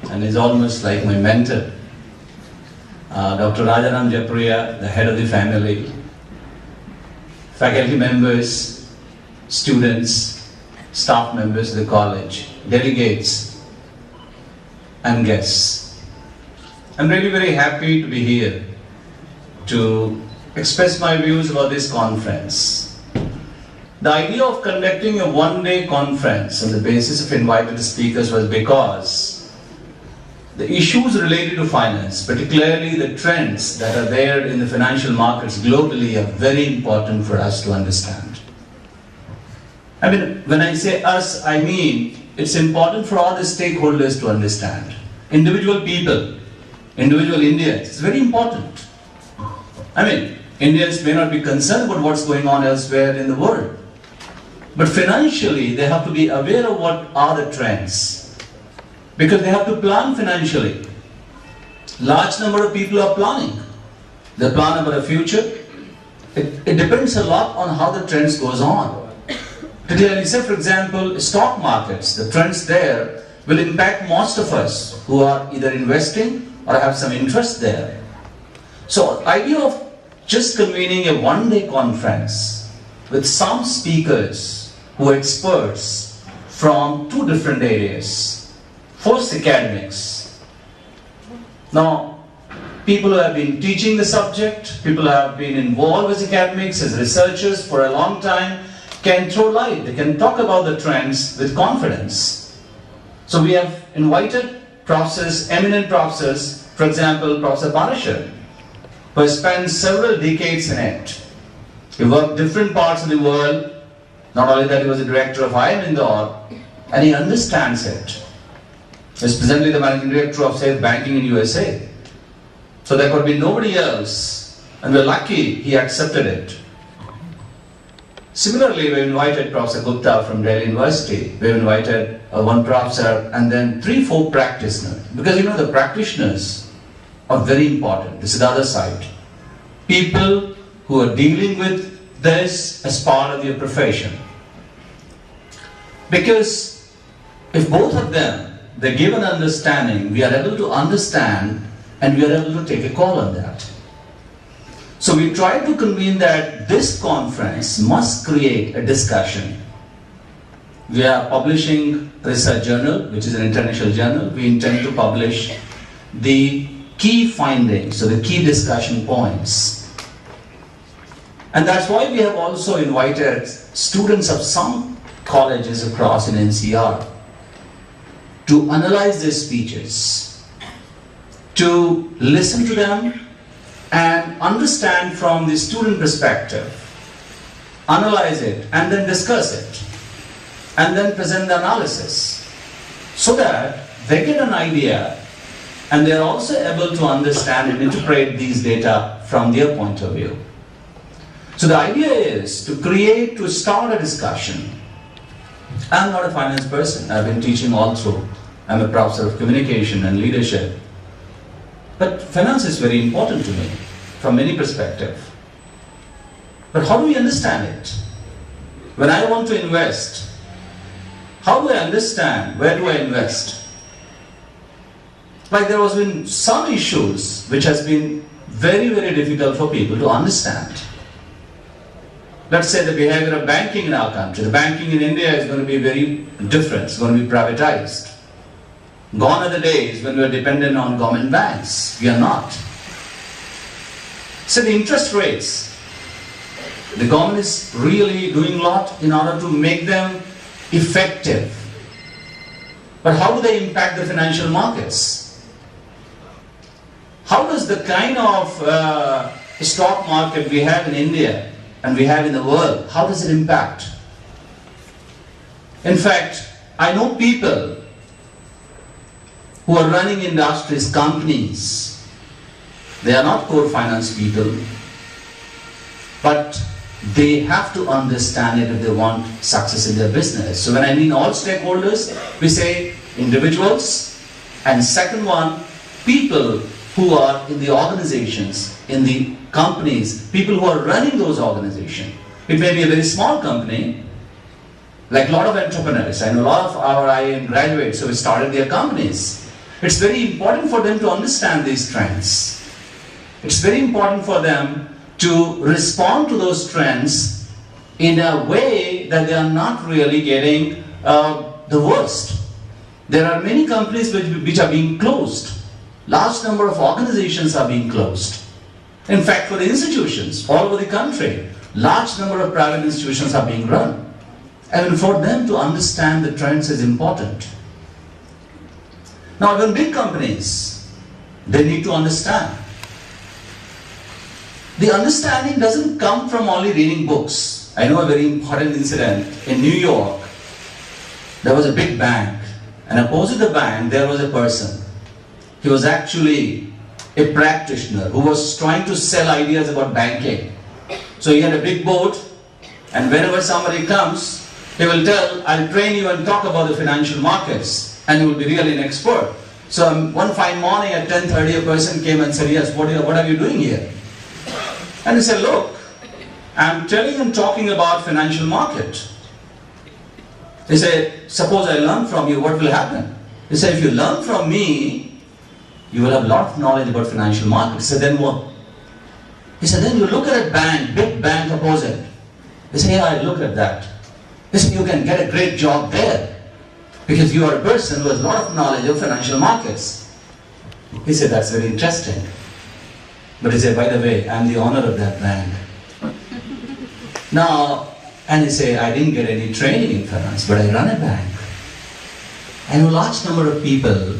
and is almost like my mentor. Dr. Rajaram Japriya, the head of the family, faculty members, students, staff members of the college, delegates, and guests. I'm really very happy to be here to express my views about this conference. The idea of conducting a one-day conference on the basis of invited speakers was because the issues related to finance, particularly the trends that are there in the financial markets globally, are very important for us to understand. I mean, when I say us, I mean it's important for all the stakeholders to understand. Individual people, individual Indians, it's very important. I mean, Indians may not be concerned about what's going on elsewhere in the world, but financially they have to be aware of what are the trends, because they have to plan financially. Large number of people are planning. They plan about the future. It depends a lot on how the trends goes on. Particularly, say for example, stock markets, the trends there will impact most of us who are either investing or have some interest there. So, idea of just convening a one-day conference with some speakers who are experts from two different areas. First, academics. Now, people who have been teaching the subject, people who have been involved as academics, as researchers for a long time, can throw light, they can talk about the trends with confidence. So we have invited professors, eminent professors, for example, Professor Parashar, who has spent several decades in it. He worked different parts of the world, not only that he was the director of IIM Indore, and he understands it. Is presently the managing director of Safe Banking in USA. So there could be nobody else, and we're lucky he accepted it. Similarly, we invited Professor Gupta from Delhi University. We've invited one professor and then 3-4 practitioners. Because you know the practitioners are very important. This is the other side. People who are dealing with this as part of their profession. Because if both of them, they give an understanding, we are able to understand and we are able to take a call on that. So we try to convene that this conference must create a discussion. We are publishing a research journal, which is an international journal. We intend to publish the key findings, so the key discussion points. And that's why we have also invited students of some colleges across in NCR to analyze their speeches, to listen to them and understand from the student perspective, analyze it and then discuss it, and then present the analysis, so that they get an idea and they are also able to understand and interpret these data from their point of view. So the idea is to start a discussion. I'm not a finance person, I've been teaching all through. I'm a professor of communication and leadership. But finance is very important to me from many perspectives. But how do we understand it? When I want to invest, how do I understand where do I invest? Like there has been some issues which has been very, very difficult for people to understand. Let's say the behavior of banking in our country. The banking in India is going to be very different. It's going to be privatized. Gone are the days when we are dependent on government banks. We are not. So the interest rates, the government is really doing a lot in order to make them effective. But how do they impact the financial markets? How does the kind of stock market we have in India and we have in the world, how does it impact? In fact, I know people who are running industries, companies. They are not core finance people, but they have to understand it if they want success in their business. So when I mean all stakeholders, we say individuals, and second one, people who are in the organizations, in the companies, people who are running those organizations. It may be a very small company, like a lot of entrepreneurs. I know a lot of our IIM graduates who started their companies. It's very important for them to understand these trends. It's very important for them to respond to those trends in a way that they are not really getting the worst. There are many companies which are being closed. Large number of organizations are being closed. In fact, for the institutions all over the country, large number of private institutions are being run. And for them to understand the trends is important. Now, even big companies, they need to understand. The understanding doesn't come from only reading books. I know a very important incident. In New York, there was a big bank, and opposite the bank, there was a person. He was actually a practitioner who was trying to sell ideas about banking. So he had a big board, and whenever somebody comes, he will tell, I'll train you and talk about the financial markets, and you will be really an expert. So one fine morning at 10:30, a person came and said, yes, what are you doing here? And he said, look, I'm telling and talking about financial market. He said, suppose I learn from you, what will happen? He said, if you learn from me, you will have a lot of knowledge about financial markets. He said, then what? He said, then you look at a bank, big bank opposite. He said, yeah, I look at that. He said, you can get a great job there because you are a person who has a lot of knowledge of financial markets. He said, that's very interesting. But he said, by the way, I'm the owner of that bank. Now, and he said, I didn't get any training in finance, but I run a bank. I know a large number of people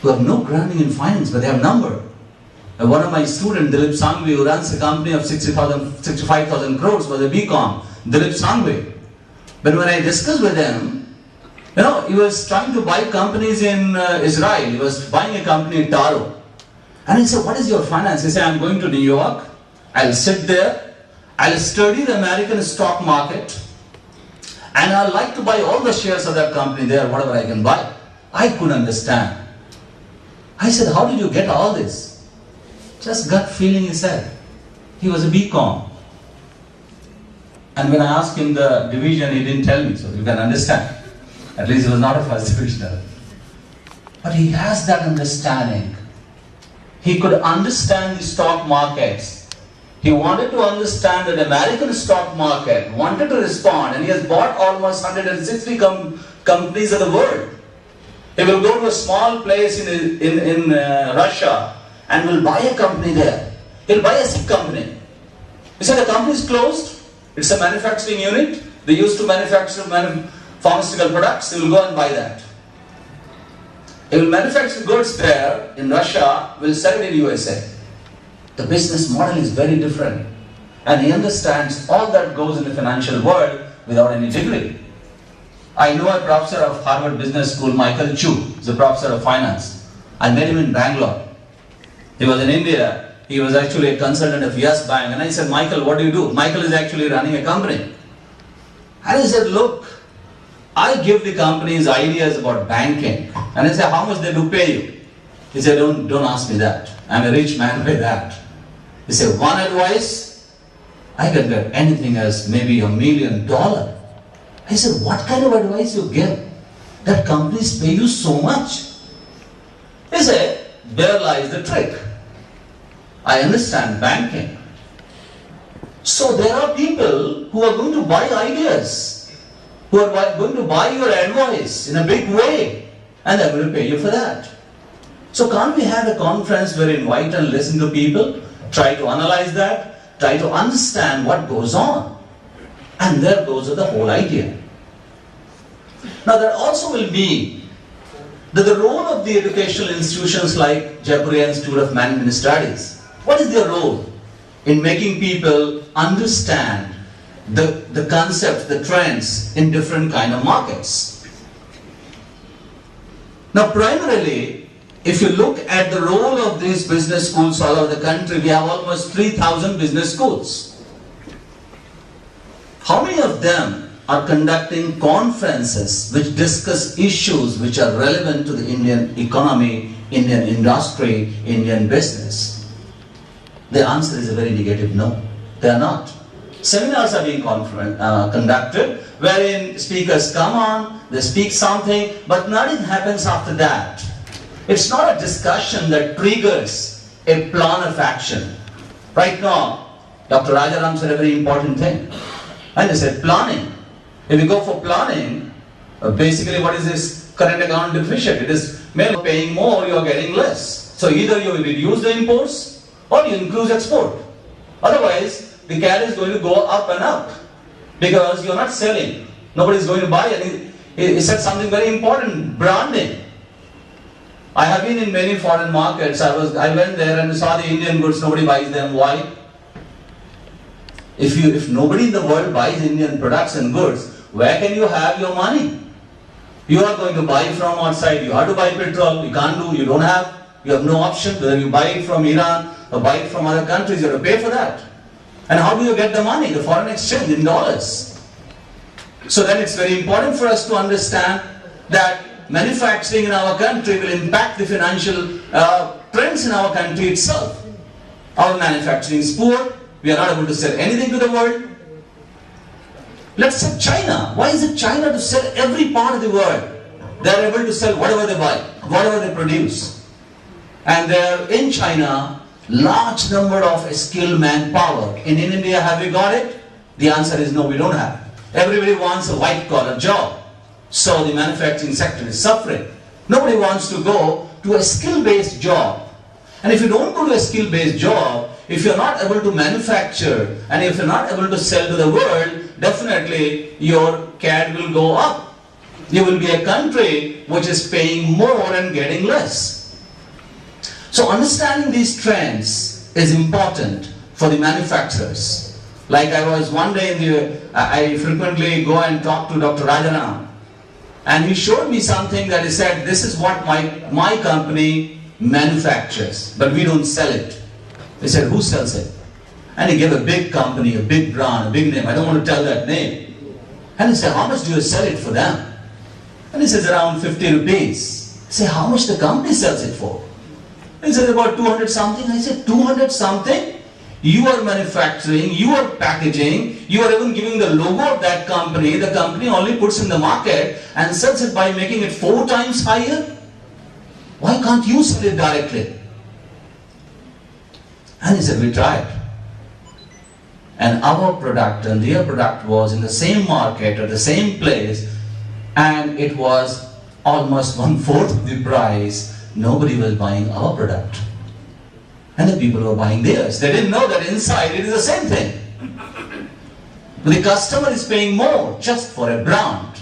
who have no grounding in finance, but they have number. One of my students, Dilip Sangvi, who runs a company of 65,000 crores, was a BCom, Dilip Sangvi. But when I discussed with him, he was trying to buy companies in Israel. He was buying a company in Taro. And he said, what is your finance? He said, I'm going to New York. I'll sit there. I'll study the American stock market. And I'd like to buy all the shares of that company there, whatever I can buy. I couldn't understand. I said, how did you get all this? Just gut feeling, he said. He was a BCom. And when I asked him the division, he didn't tell me, so you can understand. At least he was not a first divisional. But he has that understanding. He could understand the stock markets. He wanted to understand the American stock market, wanted to respond, and he has bought almost 160 companies of the world. He will go to a small place in Russia and will buy a company there. He'll buy a sick company. He said the company is closed. It's a manufacturing unit. They used to manufacture pharmaceutical products. They will go and buy that. He will manufacture goods there in Russia, will sell it in USA. The business model is very different. And he understands all that goes in the financial world without any degree. I know a professor of Harvard Business School, Michael Chu, is a professor of finance. I met him in Bangalore. He was in India. He was actually a consultant of Yes Bank. And I said, Michael, what do you do? Michael is actually running a company. And he said, look, I give the companies ideas about banking. And I said, how much they do pay you? He said, don't ask me that. I'm a rich man by that. He said, one advice, I can get anything as maybe $1 million. I said, what kind of advice you give? That companies pay you so much. He said, there lies the trick. I understand banking. So there are people who are going to buy ideas, who are going to buy your advice in a big way, and they're going to pay you for that. So can't we have a conference where we invite and listen to people, try to analyze that, try to understand what goes on? And there goes the whole idea. Now that also will mean that the role of the educational institutions like Jaipuriya Institute of Management Studies, what is their role in making people understand the concepts, the trends in different kind of markets? Now primarily, if you look at the role of these business schools all over the country, we have almost 3,000 business schools. How many of them are conducting conferences which discuss issues which are relevant to the Indian economy, Indian industry, Indian business? The answer is a very negative no. They are not. Seminars are being conducted wherein speakers come on, they speak something, but nothing happens after that. It's not a discussion that triggers a plan of action. Right now, Dr. Rajaram said a very important thing. And he said planning. If you go for planning, basically what is this current account deficit? It is mainly paying more, you are getting less. So either you will reduce the imports or you increase export. Otherwise, the carry is going to go up and up because you are not selling. Nobody is going to buy. And he said something very important, branding. I have been in many foreign markets. I went there and saw the Indian goods, nobody buys them. Why? If nobody in the world buys Indian products and goods, where can you have your money? You are going to buy from outside, you have to buy petrol, you can't do, you have no option, whether you buy it from Iran or buy it from other countries, you have to pay for that. And how do you get the money? The foreign exchange in dollars. So then it's very important for us to understand that manufacturing in our country will impact the financial trends in our country itself. Our manufacturing is poor, we are not able to sell anything to the world. Let's say China. Why is it China to sell every part of the world? They are able to sell whatever they buy, whatever they produce. And there in China, large number of skilled manpower. In India, have we got it? The answer is no, we don't have. Everybody wants a white collar job. So the manufacturing sector is suffering. Nobody wants to go to a skill-based job. And if you don't go to a skill-based job, if you're not able to manufacture and if you're not able to sell to the world, definitely your CAD will go up. You will be a country which is paying more and getting less. So understanding these trends is important for the manufacturers. Like I was one day I frequently go and talk to Dr. Rajaram. And he showed me something that he said, this is what my company manufactures, but we don't sell it. He said, who sells it? And he gave a big company, a big brand, a big name. I don't want to tell that name. And he said, how much do you sell it for them? And he says, around 50 rupees. I said, how much the company sells it for? He said, about 200 something. I said, 200 something? You are manufacturing, you are packaging, you are even giving the logo of that company. The company only puts in the market and sells it by making it 4 times higher. Why can't you sell it directly? And he said, we tried. And our product and their product was in the same market or the same place, and it was almost 1/4 of the price. Nobody was buying our product. And the people were buying theirs. They didn't know that inside it is the same thing. The customer is paying more just for a brand.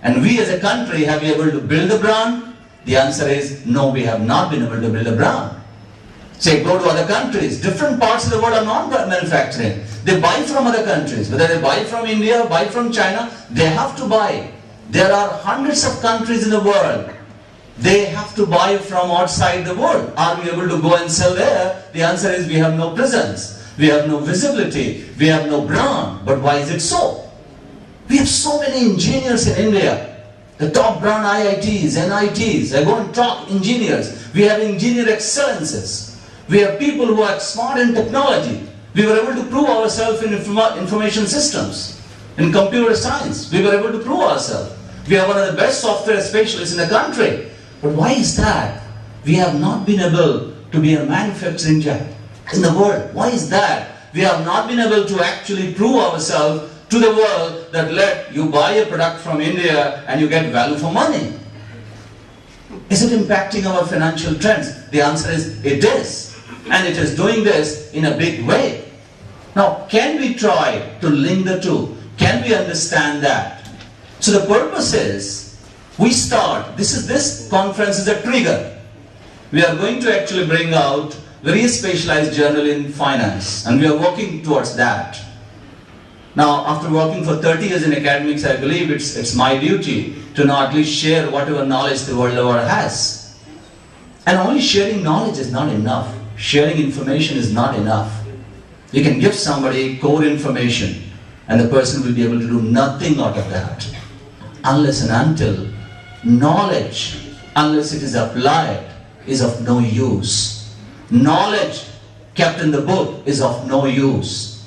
And we as a country, have we able to build a brand? The answer is no, we have not been able to build a brand. Say, go to other countries. Different parts of the world are not manufacturing. They buy from other countries. Whether they buy from India, buy from China, they have to buy. There are hundreds of countries in the world. They have to buy from outside the world. Are we able to go and sell there? The answer is we have no presence. We have no visibility. We have no brand. But why is it so? We have so many engineers in India. The top brand IITs, NITs. I go and talk engineers. We have engineer excellences. We have people who are smart in technology. We were able to prove ourselves in information systems, in computer science. We were able to prove ourselves. We are one of the best software specialists in the country. But why is that? We have not been able to be a manufacturing giant in the world. Why is that? We have not been able to actually prove ourselves to the world that let you buy a product from India and you get value for money. Is it impacting our financial trends? The answer is it is. And it is doing this in a big way. Now, can we try to link the two? Can we understand that? So the purpose is, we start, this conference is a trigger. We are going to actually bring out very specialized journal in finance, and we are working towards that. Now, after working for 30 years in academics, I believe it's my duty to now at least share whatever knowledge the world over has. And only sharing knowledge is not enough. Sharing information is not enough. You can give somebody core information, and the person will be able to do nothing out of that. Unless and until knowledge, unless it is applied, is of no use. Knowledge kept in the book is of no use.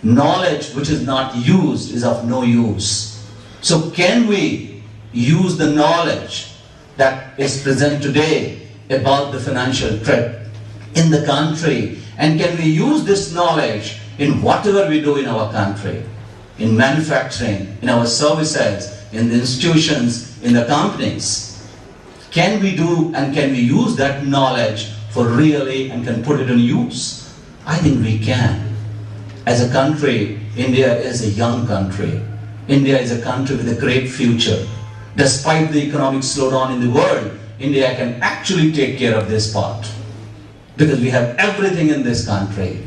Knowledge which is not used is of no use. So can we use the knowledge that is present today about the financial threat in the country, and can we use this knowledge in whatever we do in our country, in manufacturing, in our services, in the institutions, in the companies. Can we do and can we use that knowledge for really and can put it in use? I think we can. As a country, India is a young country. India is a country with a great future. Despite the economic slowdown in the world, India can actually take care of this part. Because we have everything in this country.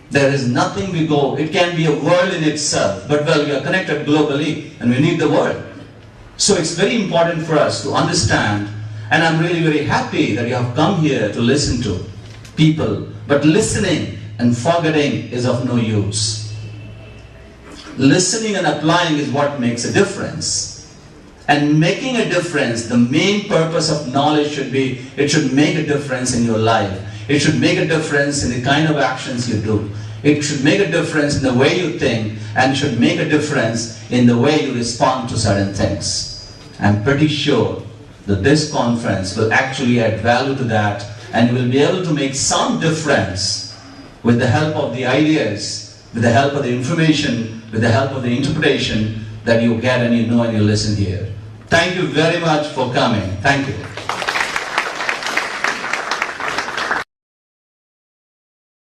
There is nothing we go, it can be a world in itself, but well, we are connected globally and we need the world. So it's very important for us to understand, and I'm really very happy that you have come here to listen to people, but listening and forgetting is of no use. Listening and applying is what makes a difference. And making a difference, the main purpose of knowledge should be, it should make a difference in your life. It should make a difference in the kind of actions you do. It should make a difference in the way you think, and should make a difference in the way you respond to certain things. I'm pretty sure that this conference will actually add value to that, and you will be able to make some difference with the help of the ideas, with the help of the information, with the help of the interpretation that you get and you know and you listen here. Thank you very much for coming. Thank you.